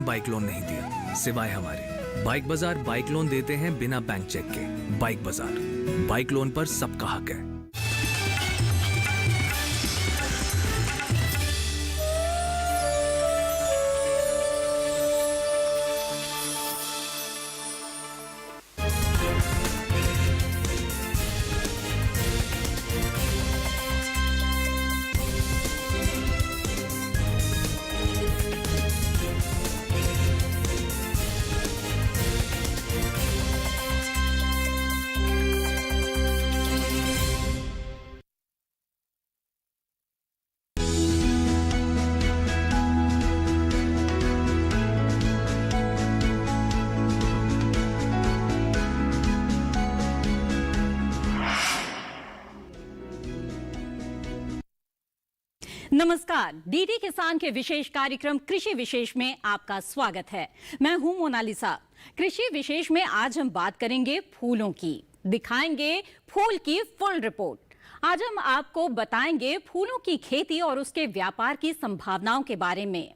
Bike loan नहीं दिया सिवाय हमारे। बाइक बाजार बाइक लोन देते हैं बिना बैंक चेक के। बाइक बाजार, बाइक लोन पर सबका हक है। नमस्कार, डीडी किसान के विशेष कार्यक्रम कृषि विशेष में आपका स्वागत है। मैं हूं मोनालिसा। कृषि विशेष में आज हम बात करेंगे फूलों की, दिखाएंगे फूल की फुल रिपोर्ट। आज हम आपको बताएंगे फूलों की खेती और उसके व्यापार की संभावनाओं के बारे में।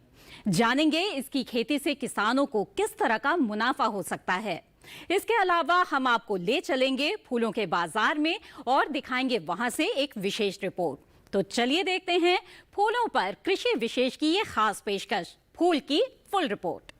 जानेंगे इसकी खेती से किसानों को किस तरह का मुनाफा हो सकता है। इसके अलावा हम आपको ले चलेंगे फूलों के बाजार में और दिखाएंगे वहां से एक विशेष रिपोर्ट। तो चलिए देखते हैं फूलों पर कृषि विशेष की ये खास पेशकश, फूल की फुल रिपोर्ट।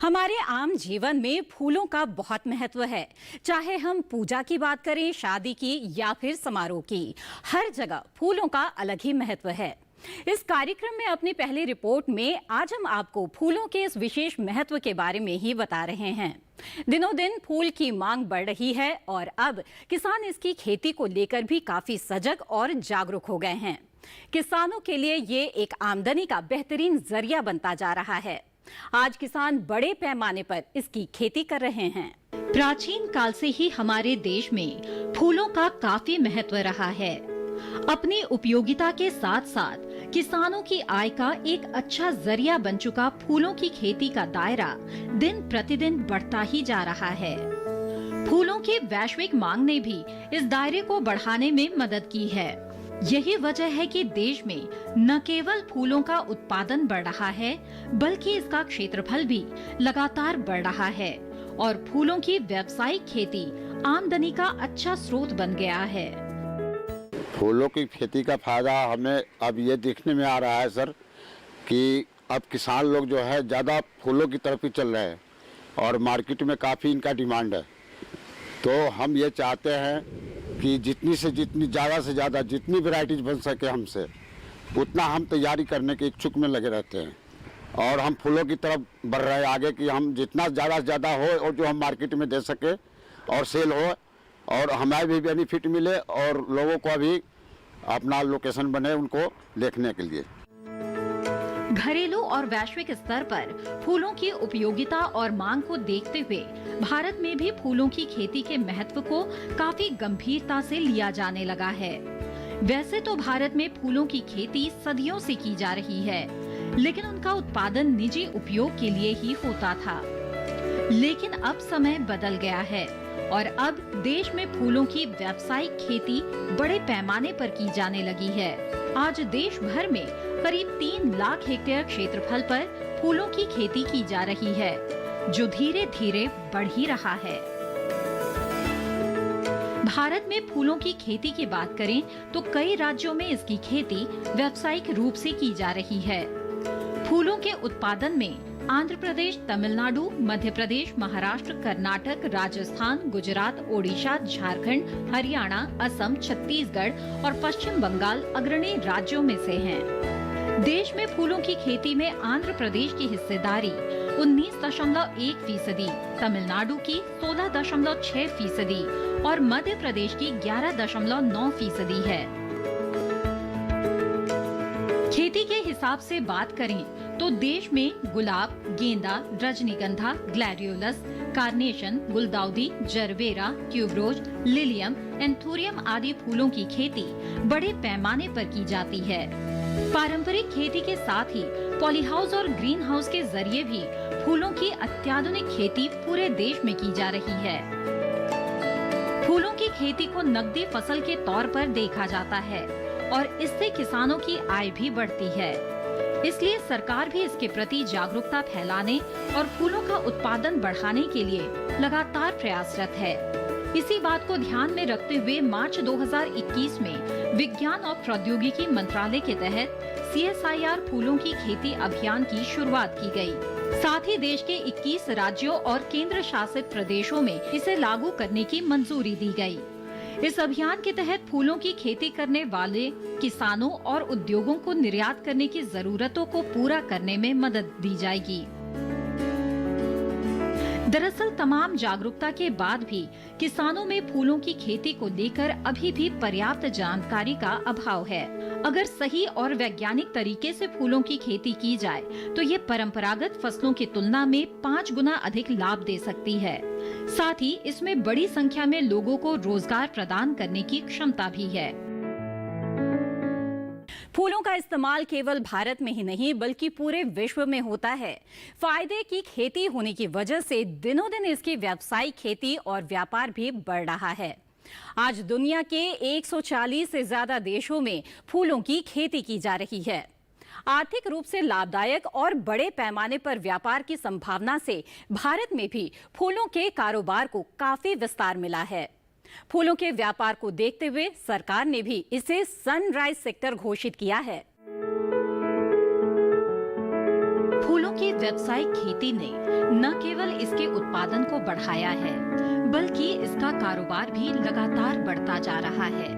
हमारे आम जीवन में फूलों का बहुत महत्व है। चाहे हम पूजा की बात करें, शादी की या फिर समारोह की, हर जगह फूलों का अलग ही महत्व है। इस कार्यक्रम में अपनी पहली रिपोर्ट में आज हम आपको फूलों के इस विशेष महत्व के बारे में ही बता रहे हैं। दिनों दिन फूल की मांग बढ़ रही है और अब किसान इसकी खेती को लेकर भी काफी सजग और जागरूक हो गए हैं। किसानों के लिए ये एक आमदनी का बेहतरीन जरिया बनता जा रहा है। आज किसान बड़े पैमाने पर इसकी खेती कर रहे हैं। प्राचीन काल से ही हमारे देश में फूलों का काफी महत्व रहा है। अपनी उपयोगिता के साथ साथ किसानों की आय का एक अच्छा जरिया बन चुका फूलों की खेती का दायरा दिन प्रतिदिन बढ़ता ही जा रहा है। फूलों की वैश्विक मांग ने भी इस दायरे को बढ़ाने में मदद की है। यही वजह है कि देश में न केवल फूलों का उत्पादन बढ़ रहा है, बल्कि इसका क्षेत्रफल भी लगातार बढ़ रहा है और फूलों की व्यावसायिक खेती आमदनी का अच्छा स्रोत बन गया है। फूलों की खेती का फायदा हमें अब ये देखने में आ रहा है सर कि अब किसान लोग जो है ज़्यादा फूलों की तरफ ही चल रहे हैं और मार्केट में काफ़ी इनका डिमांड है। तो हम ये चाहते हैं कि जितनी से ज़्यादा जितनी वैरायटीज बन सके हमसे, उतना हम तैयारी करने के इच्छुक में लगे रहते हैं और हम फूलों की तरफ बढ़ रहे हैं आगे कि हम जितना ज़्यादा से ज़्यादा हो और जो हम मार्केट में दे सके और सेल हो और हमें भी बेनिफिट मिले और लोगों को भी अपना लोकेशन बने उनको देखने के लिए। घरेलू और वैश्विक स्तर पर फूलों की उपयोगिता और मांग को देखते हुए भारत में भी फूलों की खेती के महत्व को काफी गंभीरता से लिया जाने लगा है। वैसे तो भारत में फूलों की खेती सदियों से की जा रही है, लेकिन उनका उत्पादन निजी उपयोग के लिए ही होता था। लेकिन अब समय बदल गया है और अब देश में फूलों की व्यावसायिक खेती बड़े पैमाने पर की जाने लगी है। आज देश भर में करीब 3 लाख हेक्टेयर क्षेत्रफल पर फूलों की खेती की जा रही है, जो धीरे धीरे बढ़ ही रहा है। भारत में फूलों की खेती की बात करें तो कई राज्यों में इसकी खेती व्यावसायिक रूप से की जा रही है। फूलों के उत्पादन में आंध्र प्रदेश, तमिलनाडु, मध्य प्रदेश, महाराष्ट्र, कर्नाटक, राजस्थान, गुजरात, ओडिशा, झारखंड, हरियाणा, असम, छत्तीसगढ़ और पश्चिम बंगाल अग्रणी राज्यों में से हैं। देश में फूलों की खेती में आंध्र प्रदेश की हिस्सेदारी 19.1%, तमिलनाडु की 16.6% और मध्य प्रदेश की 11.9% है। खेती के हिसाब से बात करें तो देश में गुलाब, गेंदा, रजनीगंधा, ग्लैडियोलस, कार्नेशन, गुलदाउदी, जरबेरा, ट्यूबरोज, लिलियम, एंथूरियम आदि फूलों की खेती बड़े पैमाने पर की जाती है। पारंपरिक खेती के साथ ही पॉली हाउस और ग्रीन हाउस के जरिए भी फूलों की अत्याधुनिक खेती पूरे देश में की जा रही है। फूलों की खेती को नकदी फसल के तौर पर देखा जाता है और इससे किसानों की आय भी बढ़ती है। इसलिए सरकार भी इसके प्रति जागरूकता फैलाने और फूलों का उत्पादन बढ़ाने के लिए लगातार प्रयासरत है। इसी बात को ध्यान में रखते हुए मार्च 2021 में विज्ञान और प्रौद्योगिकी मंत्रालय के तहत CSIR फूलों की खेती अभियान की शुरुआत की गई। साथ ही देश के 21 राज्यों और केंद्र शासित प्रदेशों में इसे लागू करने की मंजूरी दी गई। इस अभियान के तहत फूलों की खेती करने वाले किसानों और उद्योगों को निर्यात करने की जरूरतों को पूरा करने में मदद दी जाएगी। दरअसल तमाम जागरूकता के बाद भी किसानों में फूलों की खेती को लेकर अभी भी पर्याप्त जानकारी का अभाव है। अगर सही और वैज्ञानिक तरीके से फूलों की खेती की जाए तो ये परंपरागत फसलों की तुलना में 5 गुना अधिक लाभ दे सकती है। साथ ही इसमें बड़ी संख्या में लोगों को रोजगार प्रदान करने की क्षमता भी है। फूलों का इस्तेमाल केवल भारत में ही नहीं बल्कि पूरे विश्व में होता है। फायदे की खेती होने की वजह से दिनों दिन इसकी व्यावसायिक खेती और व्यापार भी बढ़ रहा है। आज दुनिया के 140 से ज्यादा देशों में फूलों की खेती की जा रही है। आर्थिक रूप से लाभदायक और बड़े पैमाने पर व्यापार की संभावना से भारत में भी फूलों के कारोबार को काफी विस्तार मिला है। फूलों के व्यापार को देखते हुए सरकार ने भी इसे सनराइज सेक्टर घोषित किया है। फूलों की व्यावसायिक खेती ने न केवल इसके उत्पादन को बढ़ाया है बल्कि इसका कारोबार भी लगातार बढ़ता जा रहा है।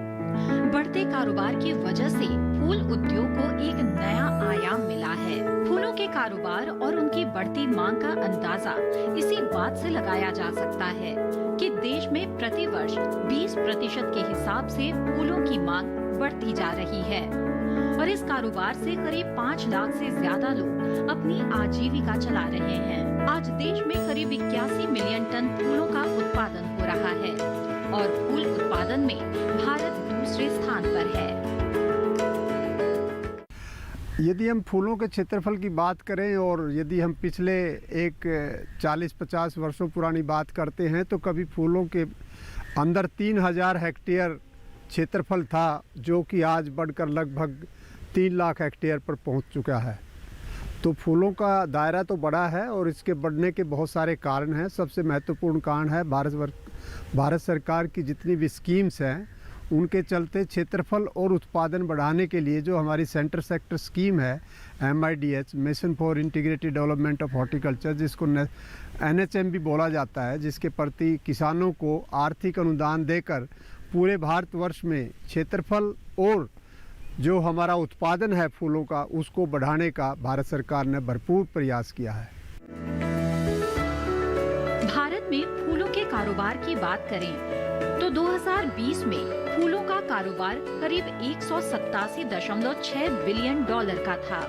बढ़ते कारोबार की वजह से फूल उद्योग को एक नया आयाम मिला है। फूलों के कारोबार और उनकी बढ़ती मांग का अंदाजा इसी बात से लगाया जा सकता है कि देश में प्रति वर्ष 20% के हिसाब से फूलों की मांग बढ़ती जा रही है और इस कारोबार से करीब 5 लाख से ज्यादा लोग अपनी आजीविका चला रहे हैं। आज देश में करीब 81 मिलियन टन फूलों का उत्पादन हो रहा है और फूल उत्पादन में भारत दूसरे स्थान पर है। यदि हम फूलों के क्षेत्रफल की बात करें और यदि हम पिछले एक 40-50 वर्षों पुरानी बात करते हैं तो कभी फूलों के अंदर 3000 हेक्टेयर क्षेत्रफल था, जो कि आज बढ़कर लगभग 3 लाख हेक्टेयर पर पहुंच चुका है। तो फूलों का दायरा तो बड़ा है और इसके बढ़ने के बहुत सारे कारण हैं। सबसे महत्वपूर्ण कारण है भारत सरकार की जितनी भी स्कीम्स हैं उनके चलते क्षेत्रफल और उत्पादन बढ़ाने के लिए जो हमारी सेंटर सेक्टर स्कीम है MIDH, mission for integrated development of horticulture, जिसको NHM भी बोला जाता है, जिसके प्रति किसानों को आर्थिक अनुदान देकर पूरे भारतवर्ष में क्षेत्रफल और जो हमारा उत्पादन है फूलों का उसको बढ़ाने का भारत सरकार ने भरपूर प्रयास किया है। भारत में फूलों के कारोबार की बात करें तो 2020 में फूलों का कारोबार करीब 187.6 बिलियन डॉलर का था।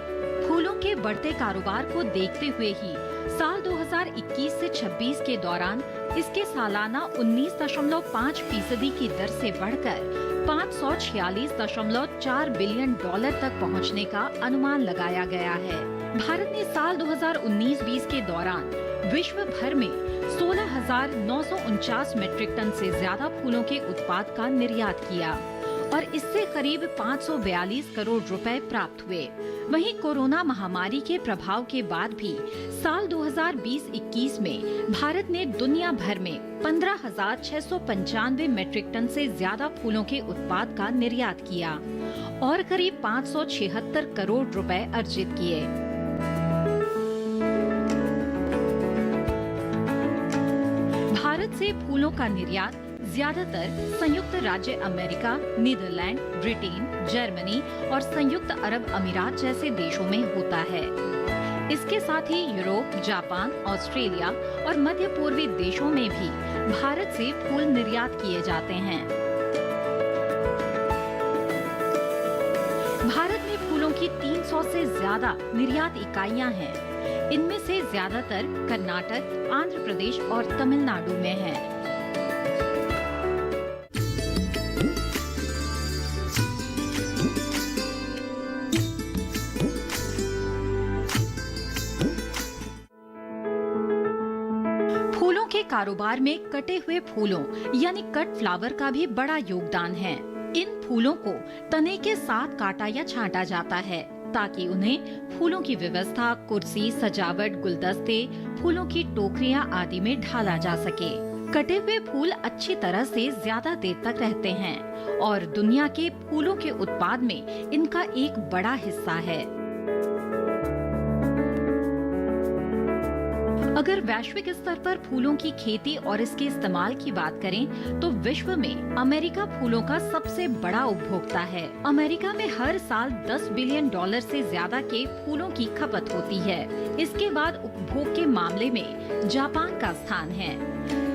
फूलों के बढ़ते कारोबार को देखते हुए ही साल 2021 से 26 के दौरान इसके सालाना 19.5% की दर से बढ़कर 546.4 बिलियन डॉलर तक पहुंचने का अनुमान लगाया गया है। भारत ने साल 2019-20 के दौरान विश्व भर में 16,949 मीट्रिक टन से ज्यादा फूलों के उत्पाद का निर्यात किया और इससे करीब 542 करोड़ रुपए प्राप्त हुए। वहीं कोरोना महामारी के प्रभाव के बाद भी साल 2020-21 में भारत ने दुनिया भर में 15,695 मीट्रिक टन से ज्यादा फूलों के उत्पाद का निर्यात किया और करीब 576 करोड़ रुपए अर्जित किए। भारत से फूलों का निर्यात ज्यादातर संयुक्त राज्य अमेरिका, नीदरलैंड, ब्रिटेन, जर्मनी और संयुक्त अरब अमीरात जैसे देशों में होता है। इसके साथ ही यूरोप, जापान, ऑस्ट्रेलिया और मध्य पूर्वी देशों में भी भारत से फूल निर्यात किए जाते हैं। भारत में फूलों की 300 से ज्यादा निर्यात इकाइयां हैं। इनमें से ज्यादातर कर्नाटक, आंध्र प्रदेश और तमिलनाडु में हैं। के कारोबार में कटे हुए फूलों यानी कट फ्लावर का भी बड़ा योगदान है। इन फूलों को तने के साथ काटा या छांटा जाता है ताकि उन्हें फूलों की व्यवस्था, कुर्सी, सजावट, गुलदस्ते, फूलों की टोकरियां आदि में ढाला जा सके। कटे हुए फूल अच्छी तरह से ज्यादा देर तक रहते हैं और दुनिया के फूलों के उत्पाद में इनका एक बड़ा हिस्सा है। अगर वैश्विक स्तर पर फूलों की खेती और इसके इस्तेमाल की बात करें तो विश्व में अमेरिका फूलों का सबसे बड़ा उपभोक्ता है। अमेरिका में हर साल $10 बिलियन से ज्यादा के फूलों की खपत होती है। इसके बाद उपभोग के मामले में जापान का स्थान है,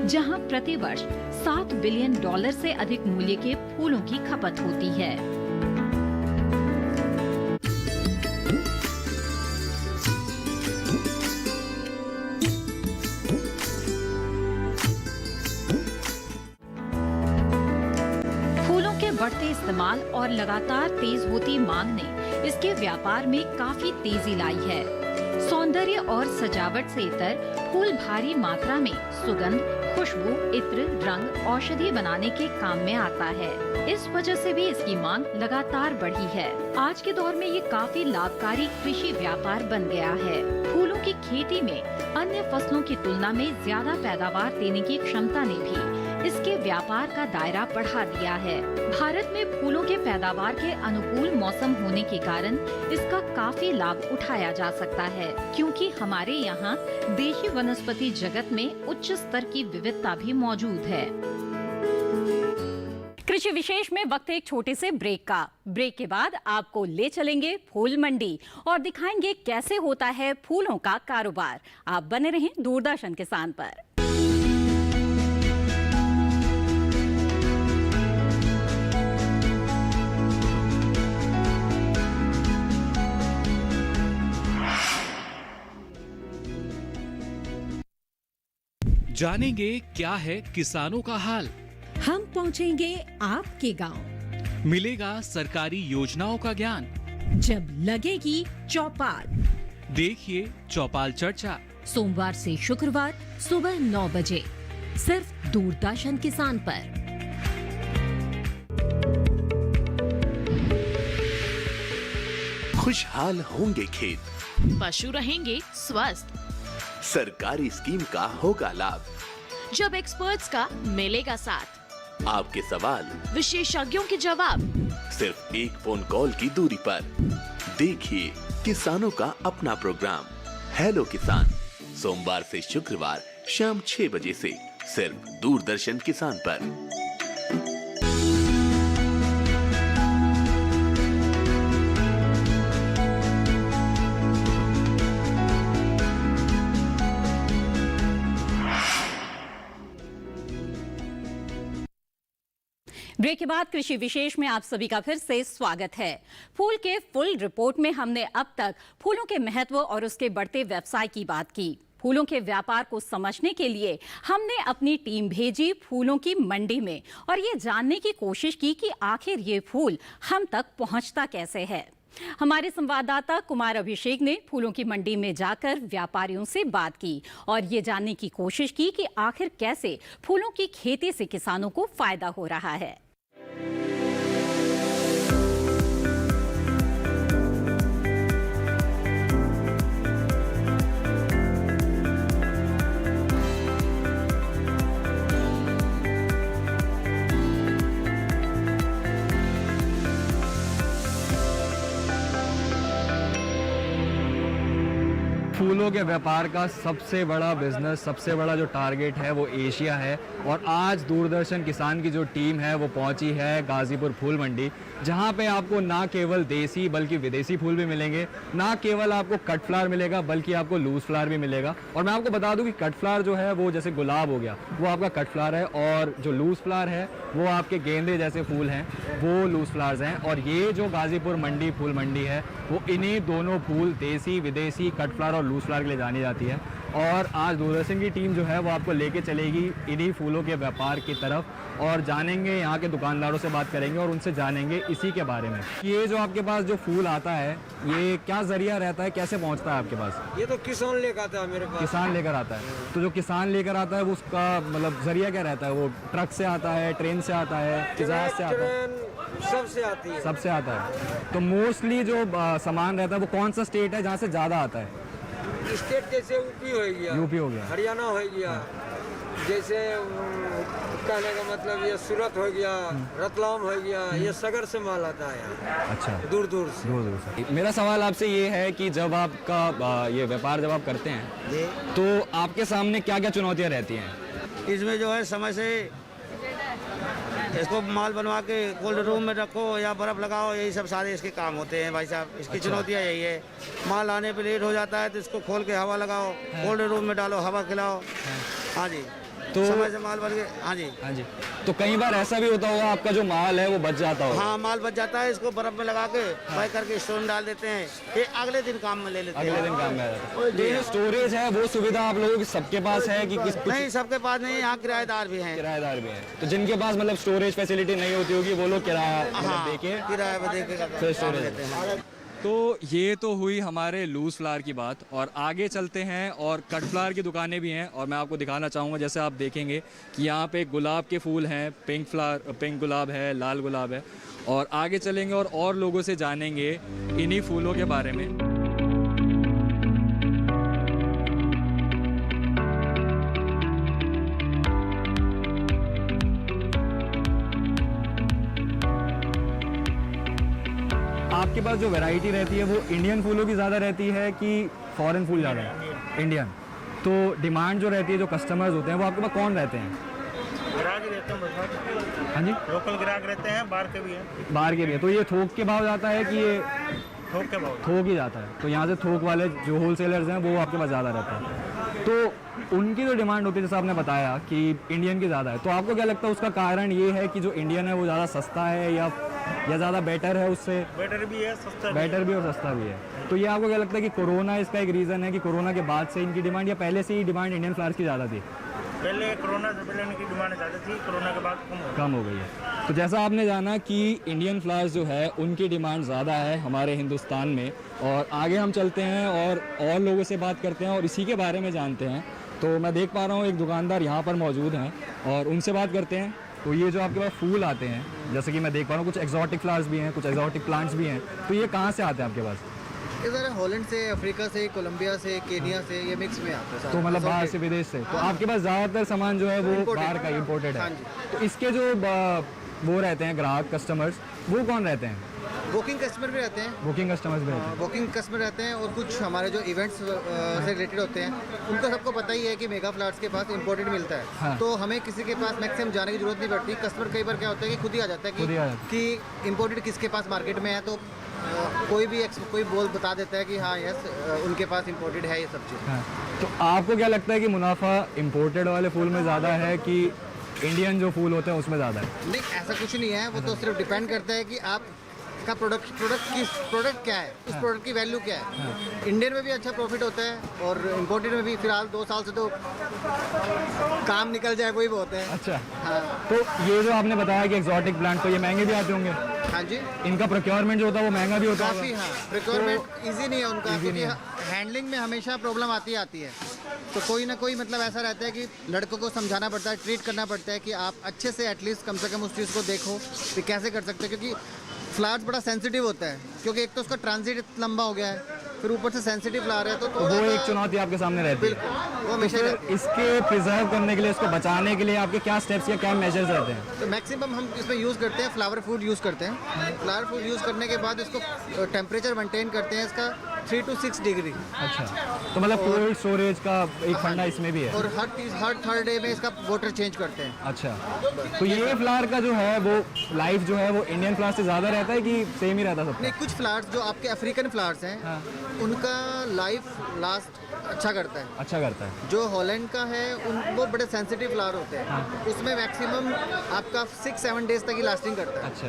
जहां प्रति वर्ष $7 बिलियन से अधिक मूल्य के फूलों की खपत होती है। बढ़ते इस्तेमाल और लगातार तेज होती मांग ने इसके व्यापार में काफी तेजी लाई है। सौंदर्य और सजावट से इतर फूल भारी मात्रा में सुगंध, खुशबू, इत्र, रंग, औषधि बनाने के काम में आता है। इस वजह से भी इसकी मांग लगातार बढ़ी है। आज के दौर में ये काफी लाभकारी कृषि व्यापार बन गया है। फूलों की खेती में अन्य फसलों की तुलना में ज्यादा पैदावार देने की क्षमता ने भी इसके व्यापार का दायरा बढ़ा दिया है। भारत में फूलों के पैदावार के अनुकूल मौसम होने के कारण इसका काफी लाभ उठाया जा सकता है, क्योंकि हमारे यहाँ देशी वनस्पति जगत में उच्च स्तर की विविधता भी मौजूद है। कृषि विशेष में वक्त एक छोटे से ब्रेक का। ब्रेक के बाद आपको ले चलेंगे फूल मंडी और दिखाएंगे कैसे होता है फूलों का कारोबार। आप बने रहें दूरदर्शन किसान पर। जानेंगे क्या है किसानों का हाल। हम पहुंचेंगे आपके गांव। मिलेगा सरकारी योजनाओं का ज्ञान। जब लगेगी चौपाल, देखिए चौपाल चर्चा सोमवार से शुक्रवार सुबह 9 बजे सिर्फ दूरदर्शन किसान पर। खुशहाल होंगे खेत, पशु रहेंगे स्वस्थ, सरकारी स्कीम का होगा लाभ, जब एक्सपर्ट्स का मिलेगा साथ, आपके सवाल विशेषज्ञों के जवाब, सिर्फ एक फोन कॉल की दूरी पर। देखिए किसानों का अपना प्रोग्राम हेलो किसान, सोमवार से शुक्रवार शाम 6 बजे से सिर्फ दूरदर्शन किसान पर। ब्रेक के बाद कृषि विशेष में आप सभी का फिर से स्वागत है। फूल के फुल रिपोर्ट में हमने अब तक फूलों के महत्व और उसके बढ़ते व्यवसाय की बात की। फूलों के व्यापार को समझने के लिए हमने अपनी टीम भेजी फूलों की मंडी में और ये जानने की कोशिश की कि आखिर ये फूल हम तक पहुंचता कैसे है। हमारे संवाददाता कुमार अभिषेक ने फूलों की मंडी में जाकर व्यापारियों से बात की और ये जानने की कोशिश की कि आखिर कैसे फूलों की खेती से किसानों को फायदा हो रहा है। फूलों के व्यापार का सबसे बड़ा बिजनेस, सबसे बड़ा जो टारगेट है वो एशिया है। और आज दूरदर्शन किसान की जो टीम है वो पहुंची है गाजीपुर फूल मंडी, जहां पे आपको ना केवल देसी बल्कि विदेशी फूल भी मिलेंगे, ना केवल आपको कट फ्लावर मिलेगा बल्कि आपको लूज फ्लावर भी मिलेगा। और मैं आपको बता दूं कि कट फ्लावर जो है वो जैसे गुलाब हो गया वो आपका कट फ्लावर है, और जो लूज फ्लावर है वो आपके गेंदे जैसे फूल हैं वो लूज फ्लावर्स हैं। और ये जो गाजीपुर मंडी फूल मंडी है वो इन्हीं दोनों फूल देसी विदेशी कट फ्लावर और लूज फ्लावर के लिए जानी जाती है। और आज दूरदर्शन की टीम जो है वो आपको लेके चलेगी इन्हीं फूलों के व्यापार की तरफ और जानेंगे, यहाँ के दुकानदारों से बात करेंगे और उनसे जानेंगे इसी के बारे में। ये जो आपके पास जो फूल आता है ये क्या जरिया रहता है, कैसे पहुँचता है आपके पास? ये तो किसान लेकर आता है मेरे पास। किसान लेकर आता है, तो जो किसान लेकर आता है वो उसका मतलब जरिया क्या रहता है? वो ट्रक से आता है, ट्रेन से आता है, जहाज से आता है? सबसे आती है। सबसे आता है। तो मोस्टली जो सामान रहता है वो कौन सा स्टेट है जहाँ से ज़्यादा आता है? स्टेट जैसे यूपी हो गया, यूपी हो गया, हरियाणा हो गया, जैसे कहने का मतलब ये सूरत हो गया, रतलाम हो गया, ये सगर से माल आता है। अच्छा, दूर दूर से। दूर दूर से। मेरा सवाल आपसे ये है कि जब आपका ये व्यापार जब आप करते हैं तो आपके सामने क्या क्या चुनौतियाँ रहती हैं? इसमें जो है समय से इसको माल बनवा के कोल्ड रूम में रखो या बर्फ़ लगाओ, यही सब सारे इसके काम होते हैं भाई साहब। इसकी चुनौतियाँ यही है, माल आने पे लेट हो जाता है तो इसको खोल के हवा लगाओ, कोल्ड रूम में डालो, हवा खिलाओ। हाँ जी, तो समय से माल बन के। हाँ जी, हाँ जी। तो कई बार ऐसा भी होता होगा आपका जो माल है वो बच जाता होगा? हाँ, माल बच जाता है, इसको बर्फ़ में लगा के पैक करके स्टोर में डाल देते हैं, ये अगले दिन काम में ले लेते हैं। अगले दिन काम में आ जाता है। तो ये स्टोरेज है वो सुविधा आप लोगों की सबके पास है कि नहीं, सबके पास नहीं, यहाँ किराएदार भी हैं। किराएदार भी हैं, तो जिनके पास मतलब स्टोरेज फैसिलिटी नहीं होती होगी वो लोग किराया देके किराए पर देके फिर स्टोरेज लेते हैं। तो ये तो हुई हमारे लूज फ्लावर की बात, और आगे चलते हैं और कट फ्लावर की दुकानें भी हैं और मैं आपको दिखाना चाहूँगा। जैसे आप देखेंगे कि यहाँ पे गुलाब के फूल हैं, पिंक गुलाब है, लाल गुलाब है, और आगे चलेंगे और लोगों से जानेंगे इन्हीं फूलों के बारे में। आपके पास जो वैरायटी रहती है वो इंडियन फूलों की ज़्यादा रहती है कि फॉरेन फूल ज़्यादा है? इंडियन। तो डिमांड जो रहती है, जो कस्टमर्स होते हैं वो आपके पास कौन रहते हैं? ग्राहक ही रहते हैं। हाँ जी, लोकल ग्राहक रहते हैं, बाहर के भी हैं। बाहर के भी है। तो ये थोक के भाव जाता है कि ये थोक के भाव? थोक ही जाता है। तो यहाँ से थोक वाले जो होलसेलर्स हैं वो आपके पास ज़्यादा रहता है, तो उनकी जो डिमांड होती है जैसे आपने बताया कि इंडियन की ज़्यादा है, तो आपको क्या लगता है उसका कारण ये है कि जो इंडियन है वो ज़्यादा सस्ता है या ज़्यादा बेटर है? उससे बेटर भी है, सस्ता बेटर भी और सस्ता भी है। तो ये आपको क्या लगता है कि कोरोना इसका एक रीज़न है कि कोरोना के बाद से इनकी डिमांड या पहले से ही डिमांड इंडियन फ्लावर्स की ज़्यादा थी? पहले कोरोना से पहले इनकी डिमांड ज़्यादा थी, कोरोना के बाद कम हो गई है। तो जैसा आपने जाना कि इंडियन फ्लावर्स जो है उनकी डिमांड ज़्यादा है हमारे हिंदुस्तान में, और आगे हम चलते हैं और लोगों से बात करते हैं और इसी के बारे में जानते हैं। तो मैं देख पा रहा हूँ एक दुकानदार यहाँ पर मौजूद हैं और उनसे बात करते हैं। तो ये जो आपके पास फूल आते हैं, जैसे कि मैं देख पा रहा हूँ कुछ एक्जॉटिक फ्लावर्स भी हैं, कुछ एक्जॉटिक प्लांट्स भी हैं, तो ये कहाँ से आते हैं आपके पास? इधर हॉलैंड से, अफ्रीका से, कोलंबिया से, केनिया से, ये मिक्स में आते हैं। तो मतलब बाहर से, विदेश से। तो आपके पास ज़्यादातर सामान जो है वो बाहर का इम्पोर्टेड है। तो इसके जो वो रहते हैं ग्राहक, कस्टमर्स, वो कौन रहते हैं? बुकिंग कस्टमर भी रहते हैं। बुकिंग कस्टमर्स भी रहते हैं। बुकिंग कस्टमर रहते हैं, और कुछ हमारे जो इवेंट्स से रिलेटेड होते हैं उनको सबको पता ही है कि मेगा फ्लावर्स के पास इंपोर्टेड मिलता है। हाँ। तो हमें किसी के पास मैक्सिमम जाने की जरूरत नहीं पड़ती। कस्टमर कई बार क्या होता है कि खुद ही आ जाता है कि इंपोर्टेड किसके पास मार्केट में है, तो कोई बता देता है कि हाँ यस उनके पास इंपोर्टेड है ये सब चीज़। हाँ। तो आपको क्या लगता है कि मुनाफा इंपोर्टेड वाले फूल में ज़्यादा है कि इंडियन जो फूल होते हैं उसमें ज़्यादा है? नहीं, ऐसा कुछ नहीं है, वो तो सिर्फ डिपेंड करता है कि आप का प्रोडक्ट क्या है, उस प्रोडक्ट की वैल्यू क्या है। इंडियन में भी अच्छा प्रॉफिट होता है और इंपोर्टेड में भी। फिलहाल 2 साल से तो काम निकल जाए वही बहुत है। अच्छा, हाँ। तो ये जो आपने बताया कि एक्सोटिक प्लांट, तो ये महंगे भी आते होंगे? हाँ जी, इनका प्रोक्योरमेंट जो होता है वो महंगा भी होता है काफ़ी। हाँ, प्रोक्योरमेंट ईजी नहीं है उनका, क्योंकि हैंडलिंग में हमेशा प्रॉब्लम आती है। तो कोई ना कोई मतलब ऐसा रहता है कि लड़कों को समझाना पड़ता है, ट्रीट करना पड़ता है कि आप अच्छे से एटलीस्ट कम से कम उस चीज़ को देखो कि कैसे कर सकते हैं, क्योंकि फ्लावर्स बड़ा सेंसिटिव होता है, क्योंकि एक तो उसका ट्रांजिट लंबा हो गया है, फिर ऊपर से सेंसिटिव फ्लावर है, तो वो एक चुनौती आपके सामने रहती है। वो हमेशा तो रहती है। इसके प्रिजर्व करने के लिए, इसको बचाने के लिए आपके क्या स्टेप्स या क्या मेजर्स रहते हैं? तो मैक्सिमम हम इसमें यूज़ करते हैं फ्लावर फूड यूज़ करते हैं। फ्लावर फूड यूज़ करने के बाद इसको टेम्परेचर मेंटेन करते हैं इसका 3 to 6 डिग्री। अच्छा, तो मतलब कोल्ड स्टोरेज का एक फंडा इसमें भी है। और हर थर्ड डे में इसका वाटर चेंज करते हैं। अच्छा, तो ये फ्लावर का जो है वो लाइफ जो है वो इंडियन फ्लावर से ज़्यादा रहता है कि सेम ही रहता है सबका? नहीं, कुछ फ्लावर्स जो आपके अफ्रीकन फ्लावर्स हैं, हाँ। उनका लाइफ लास्ट अच्छा करता है। अच्छा करता है। जो हॉलैंड का है वो बड़े सेंसिटिव फ्लावर होते हैं, उसमें मैक्सिमम आपका 6-7 डेज तक ही लास्टिंग करता है। अच्छा,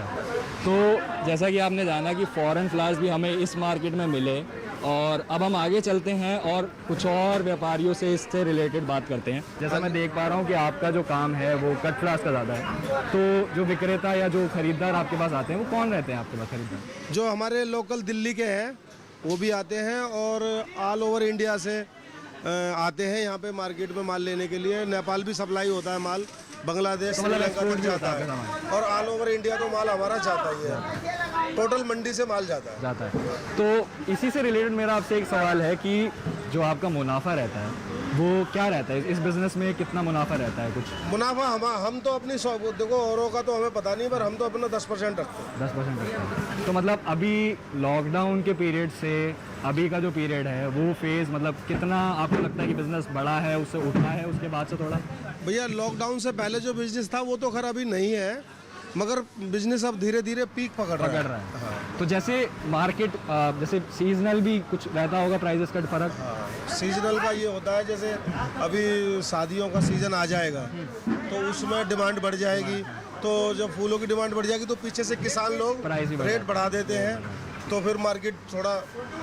तो जैसा कि आपने जाना कि फॉरेन फ्लावर्स भी हमें इस मार्केट में मिले, और अब हम आगे चलते हैं और कुछ और व्यापारियों से इससे रिलेटेड बात करते हैं। जैसा मैं देख पा रहा हूँ कि आपका जो काम है वो कट फ्लावर्स का ज़्यादा है, तो जो विक्रेता या जो खरीदार आपके पास आते हैं वो कौन रहते हैं आपके पास खरीदार? जो हमारे लोकल दिल्ली के हैं वो भी आते हैं, और ऑल ओवर इंडिया से आते हैं यहाँ पे मार्केट में माल लेने के लिए। नेपाल भी सप्लाई होता है माल, बांग्लादेश, श्रीलंका तक जाता है, और ऑल ओवर इंडिया तो माल हमारा जाता ही है। टोटल मंडी से माल जाता है। तो इसी से रिलेटेड मेरा आपसे एक सवाल है कि जो आपका मुनाफा रहता है वो क्या रहता है इस बिजनेस में, कितना मुनाफा रहता है? कुछ मुनाफा हम तो अपनी देखो, औरों का तो हमें पता नहीं, पर हम तो अपना 10% रखते हैं। 10% रखते हैं। तो मतलब अभी लॉकडाउन के पीरियड से अभी का जो पीरियड है वो फेज, मतलब कितना आपको लगता है कि बिजनेस बढ़ा है, उससे उठा है उसके बाद से थोड़ा? भैया लॉकडाउन से पहले जो बिजनेस था वो तो खैर अभी नहीं है, मगर बिजनेस अब धीरे धीरे पीक पकड़ रहा है। हाँ। तो जैसे मार्केट जैसे सीजनल भी कुछ रहता होगा, प्राइसेस का फर्क? सीजनल का ये होता है, जैसे अभी शादियों का सीजन आ जाएगा तो उसमें डिमांड बढ़ जाएगी, तो जब फूलों की डिमांड बढ़ जाएगी तो पीछे से किसान लोग रेट बढ़ा देते हैं, तो फिर मार्केट थोड़ा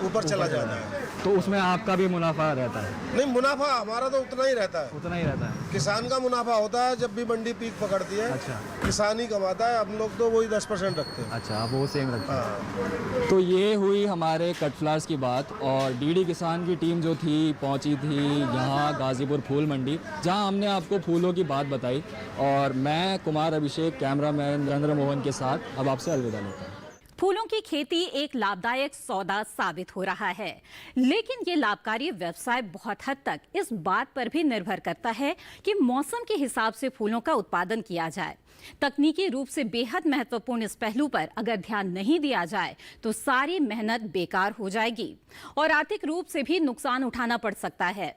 ऊपर चला जाता है। तो उसमें आपका भी मुनाफा रहता है? नहीं, मुनाफा हमारा तो उतना ही रहता है। उतना ही रहता है। किसान का मुनाफा होता है जब भी मंडी पीक पकड़ती है। अच्छा, किसान ही कमाता है, हम लोग तो वही 10% रखते हैं। अच्छा, आप वो सेम रखते हैं। तो ये हुई हमारे कट फ्लावर्स की बात, और डीडी किसान की टीम जो थी पहुंची थी यहाँ गाजीपुर फूल मंडी, जहाँ हमने आपको फूलों की बात बताई, और मैं कुमार अभिषेक कैमरामैन नरेंद्र मोहन के साथ अब आपसे अलविदा लेता हूँ। फूलों की खेती एक लाभदायक सौदा साबित हो रहा है, लेकिन ये लाभकारी व्यवसाय बहुत हद तक इस बात पर भी निर्भर करता है कि मौसम के हिसाब से फूलों का उत्पादन किया जाए। तकनीकी रूप से बेहद महत्वपूर्ण इस पहलू पर अगर ध्यान नहीं दिया जाए तो सारी मेहनत बेकार हो जाएगी और आर्थिक रूप से भी नुकसान उठाना पड़ सकता है।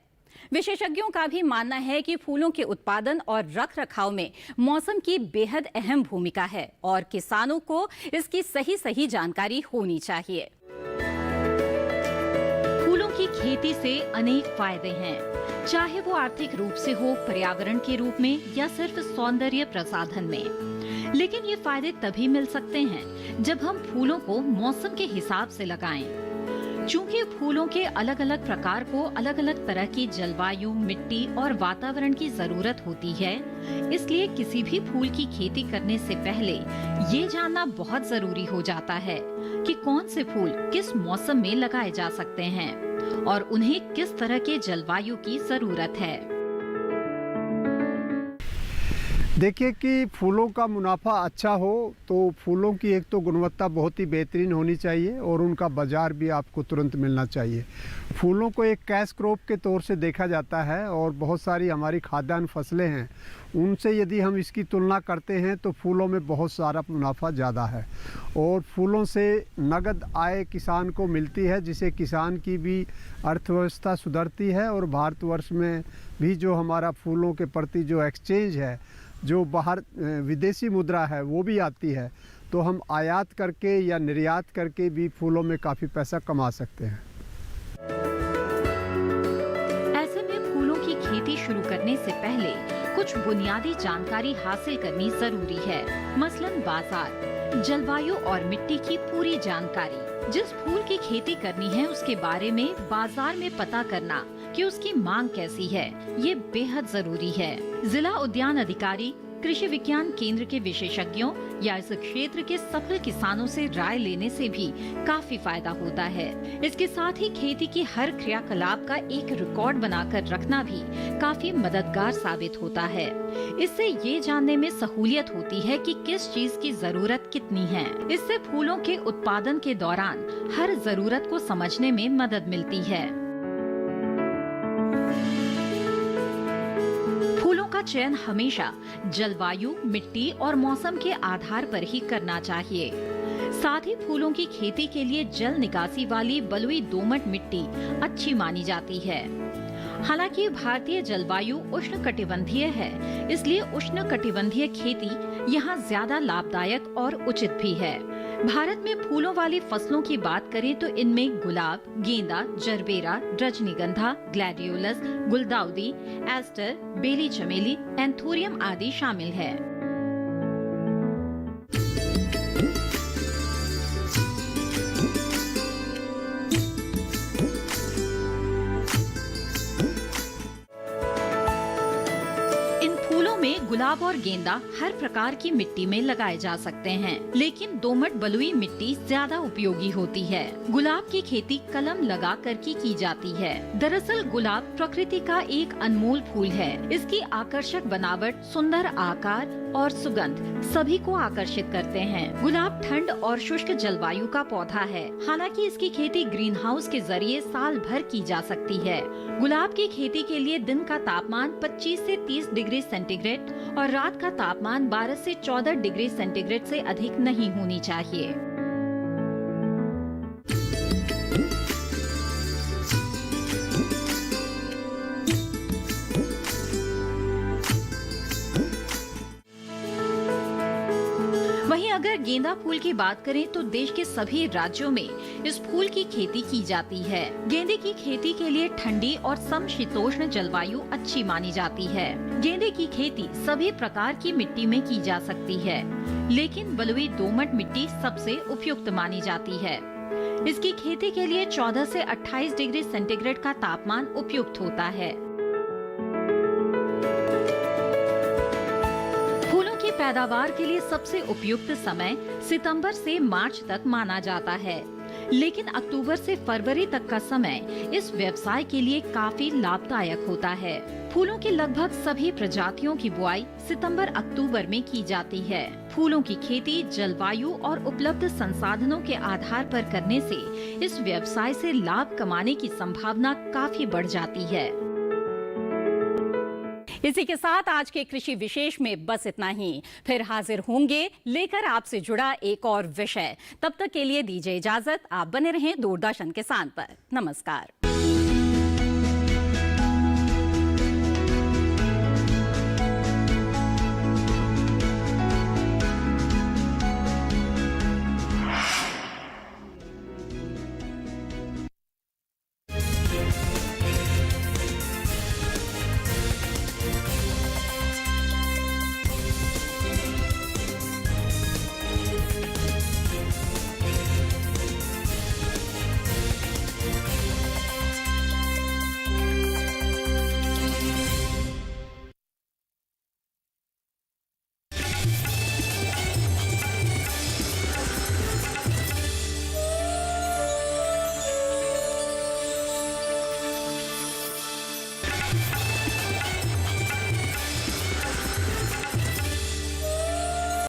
विशेषज्ञों का भी मानना है कि फूलों के उत्पादन और रखरखाव में मौसम की बेहद अहम भूमिका है और किसानों को इसकी सही जानकारी होनी चाहिए। फूलों की खेती से अनेक फायदे हैं, चाहे वो आर्थिक रूप से हो, पर्यावरण के रूप में या सिर्फ सौंदर्य प्रसाधन में। लेकिन ये फायदे तभी मिल सकते हैं जब हम फूलों को मौसम के हिसाब से लगाएं। चूंकि फूलों के अलग अलग प्रकार को अलग अलग तरह की जलवायु, मिट्टी और वातावरण की जरूरत होती है, इसलिए किसी भी फूल की खेती करने से पहले ये जानना बहुत जरूरी हो जाता है कि कौन से फूल किस मौसम में लगाए जा सकते हैं और उन्हें किस तरह के जलवायु की जरूरत है। देखिए कि फूलों का मुनाफा अच्छा हो तो फूलों की एक तो गुणवत्ता बहुत ही बेहतरीन होनी चाहिए और उनका बाज़ार भी आपको तुरंत मिलना चाहिए। फूलों को एक कैश क्रॉप के तौर से देखा जाता है और बहुत सारी हमारी खाद्यान्न फसलें हैं, उनसे यदि हम इसकी तुलना करते हैं तो फूलों में बहुत सारा मुनाफा ज़्यादा है और फूलों से नगद आय किसान को मिलती है, जिससे किसान की भी अर्थव्यवस्था सुधरती है और भारतवर्ष में भी जो हमारा फूलों के प्रति जो एक्सचेंज है, जो बाहर विदेशी मुद्रा है वो भी आती है, तो हम आयात करके या निर्यात करके भी फूलों में काफ़ी पैसा कमा सकते हैं। ऐसे में फूलों की खेती शुरू करने से पहले कुछ बुनियादी जानकारी हासिल करनी जरूरी है। मसलन बाजार, जलवायु और मिट्टी की पूरी जानकारी। जिस फूल की खेती करनी है उसके बारे में बाजार में पता करना कि उसकी मांग कैसी है, ये बेहद जरूरी है। जिला उद्यान अधिकारी, कृषि विज्ञान केंद्र के विशेषज्ञों या इस क्षेत्र के सफल किसानों से राय लेने से भी काफी फायदा होता है। इसके साथ ही खेती की हर क्रियाकलाप का एक रिकॉर्ड बनाकर रखना भी काफी मददगार साबित होता है। इससे ये जानने में सहूलियत होती है कि किस चीज की जरूरत कितनी है। इससे फूलों के उत्पादन के दौरान हर जरूरत को समझने में मदद मिलती है। फूलों का चयन हमेशा जलवायु, मिट्टी और मौसम के आधार पर ही करना चाहिए। साथ ही फूलों की खेती के लिए जल निकासी वाली बलुई दोमट मिट्टी अच्छी मानी जाती है। हालांकि भारतीय जलवायु उष्णकटिबंधीय है, इसलिए उष्णकटिबंधीय खेती यहाँ ज्यादा लाभदायक और उचित भी है। भारत में फूलों वाली फसलों की बात करें तो इनमें गुलाब, गेंदा, जरबेरा, रजनीगंधा, ग्लैडियोलस, गुलदाउदी, एस्टर, बेली चमेली, एंथोरियम आदि शामिल है। गुलाब और गेंदा हर प्रकार की मिट्टी में लगाए जा सकते हैं, लेकिन दोमट बलुई मिट्टी ज्यादा उपयोगी होती है। गुलाब की खेती कलम लगा कर की जाती है। दरअसल गुलाब प्रकृति का एक अनमोल फूल है। इसकी आकर्षक बनावट, सुंदर आकार और सुगंध सभी को आकर्षित करते हैं। गुलाब ठंड और शुष्क जलवायु का पौधा है। हालांकि इसकी खेती ग्रीन हाउस के जरिए साल भर की जा सकती है। गुलाब की खेती के लिए दिन का तापमान 25 से 30 डिग्री सेंटीग्रेड और रात का तापमान 12 से 14 डिग्री सेंटीग्रेड से अधिक नहीं होनी चाहिए। वहीं अगर गेंदा फूल की बात करें तो देश के सभी राज्यों में इस फूल की खेती की जाती है। गेंदे की खेती के लिए ठंडी और समशीतोष्ण जलवायु अच्छी मानी जाती है। गेंदे की खेती सभी प्रकार की मिट्टी में की जा सकती है, लेकिन बलुई दोमट मिट्टी सबसे उपयुक्त मानी जाती है। इसकी खेती के लिए 14 से 28 डिग्री सेंटीग्रेड का तापमान उपयुक्त होता है। पैदावार के लिए सबसे उपयुक्त समय सितंबर से मार्च तक माना जाता है, लेकिन अक्टूबर से फरवरी तक का समय इस व्यवसाय के लिए काफी लाभदायक होता है। फूलों की लगभग सभी प्रजातियों की बुआई सितंबर-अक्टूबर में की जाती है। फूलों की खेती जलवायु और उपलब्ध संसाधनों के आधार पर करने से इस व्यवसाय से लाभ कमाने की संभावना काफी बढ़ जाती है। इसी के साथ आज के कृषि विशेष में बस इतना ही। फिर हाजिर होंगे लेकर आपसे जुड़ा एक और विषय। तब तक के लिए दीजिए इजाजत। आप बने रहें दूरदर्शन किसान पर। नमस्कार।